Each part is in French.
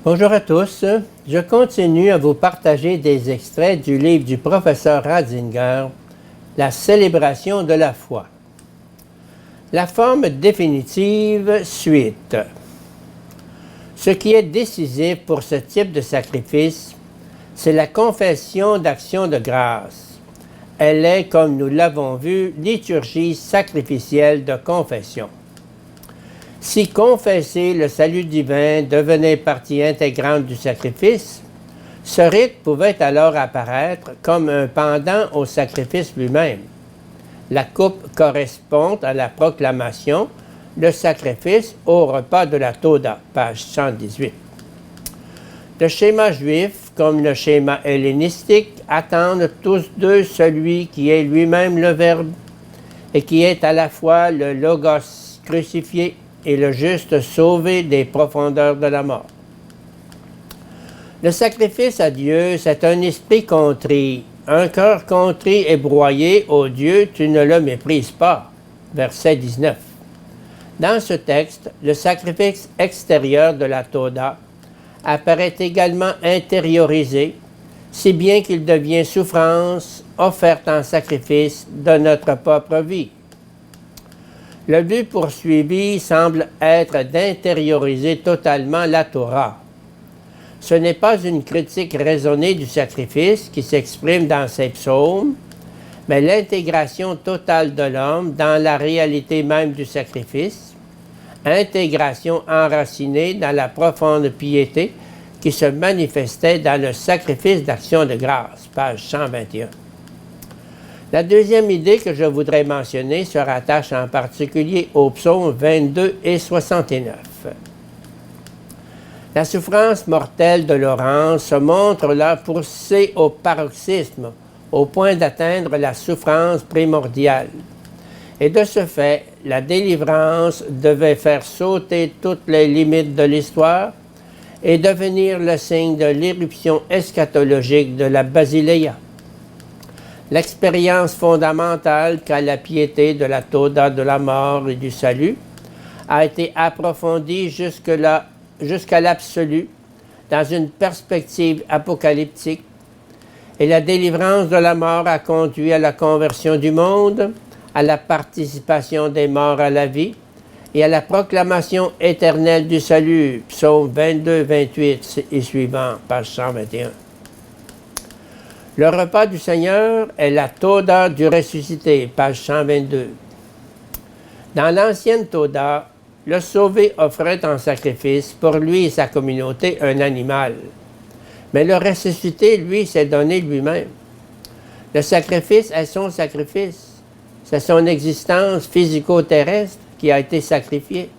Bonjour à tous, je continue à vous partager des extraits du livre du professeur Ratzinger, La célébration de la foi. La forme définitive, suite. Ce qui est décisif pour ce type de sacrifice, c'est la confession d'action de grâce. Elle est, comme nous l'avons vu, liturgie sacrificielle de confession. Si confesser le salut divin devenait partie intégrante du sacrifice, ce rite pouvait alors apparaître comme un pendant au sacrifice lui-même. La coupe correspond à la proclamation, le sacrifice au repas de la Toda, page 118. Le schéma juif, comme le schéma hellénistique, attendent tous deux celui qui est lui-même le Verbe et qui est à la fois le Logos crucifié et le juste sauvé des profondeurs de la mort. Le sacrifice à Dieu, c'est un esprit contrit, un cœur contrit et broyé, ô Dieu, tu ne le méprises pas. Verset 19. Dans ce texte, le sacrifice extérieur de la Toda apparaît également intériorisé, si bien qu'il devient souffrance offerte en sacrifice de notre propre vie. Le but poursuivi semble être d'intérioriser totalement la Torah. Ce n'est pas une critique raisonnée du sacrifice qui s'exprime dans ces psaumes, mais l'intégration totale de l'homme dans la réalité même du sacrifice, intégration enracinée dans la profonde piété qui se manifestait dans le sacrifice d'action de grâce, page 121. La deuxième idée que je voudrais mentionner se rattache en particulier aux psaumes 22 et 69. La souffrance mortelle de Laurence se montre là poussée au paroxysme, au point d'atteindre la souffrance primordiale. Et de ce fait, la délivrance devait faire sauter toutes les limites de l'histoire et devenir le signe de l'éruption eschatologique de la Basileia. L'expérience fondamentale qu'a la piété de la Toda de la mort et du salut a été approfondie jusqu'à l'absolu dans une perspective apocalyptique, et la délivrance de la mort a conduit à la conversion du monde, à la participation des morts à la vie et à la proclamation éternelle du salut, psaume 22, 28 et suivant, page 121. Le repas du Seigneur est la Toda du ressuscité, page 122. Dans l'ancienne Toda, le sauvé offrait en sacrifice pour lui et sa communauté un animal. Mais le ressuscité, lui, s'est donné lui-même. Le sacrifice est son sacrifice. C'est son existence physico-terrestre qui a été sacrifiée.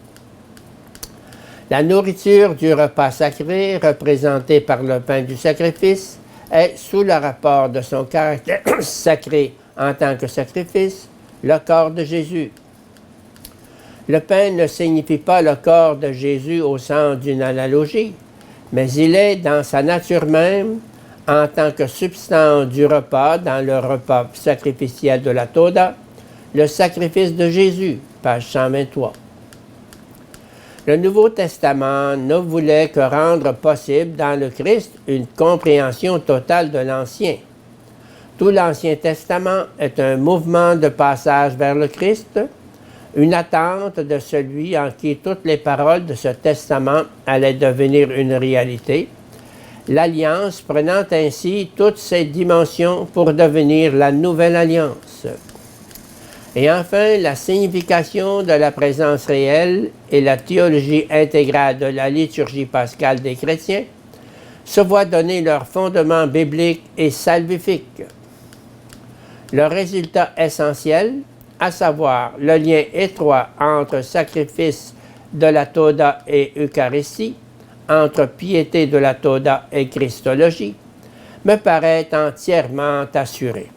La nourriture du repas sacré, représentée par le pain du sacrifice, est, sous le rapport de son caractère sacré en tant que sacrifice, le corps de Jésus. Le pain ne signifie pas le corps de Jésus au sens d'une analogie, mais il est dans sa nature même, en tant que substance du repas, dans le repas sacrificiel de la Toda, le sacrifice de Jésus, page 123. Le Nouveau Testament ne voulait que rendre possible dans le Christ une compréhension totale de l'Ancien. Tout l'Ancien Testament est un mouvement de passage vers le Christ, une attente de celui en qui toutes les paroles de ce testament allaient devenir une réalité, l'Alliance prenant ainsi toutes ses dimensions pour devenir la Nouvelle Alliance. Et enfin, la signification de la présence réelle et la théologie intégrale de la liturgie pascale des chrétiens se voient donner leur fondement biblique et salvifique. Le résultat essentiel, à savoir le lien étroit entre sacrifice de la Toda et Eucharistie, entre piété de la Toda et Christologie, me paraît entièrement assuré.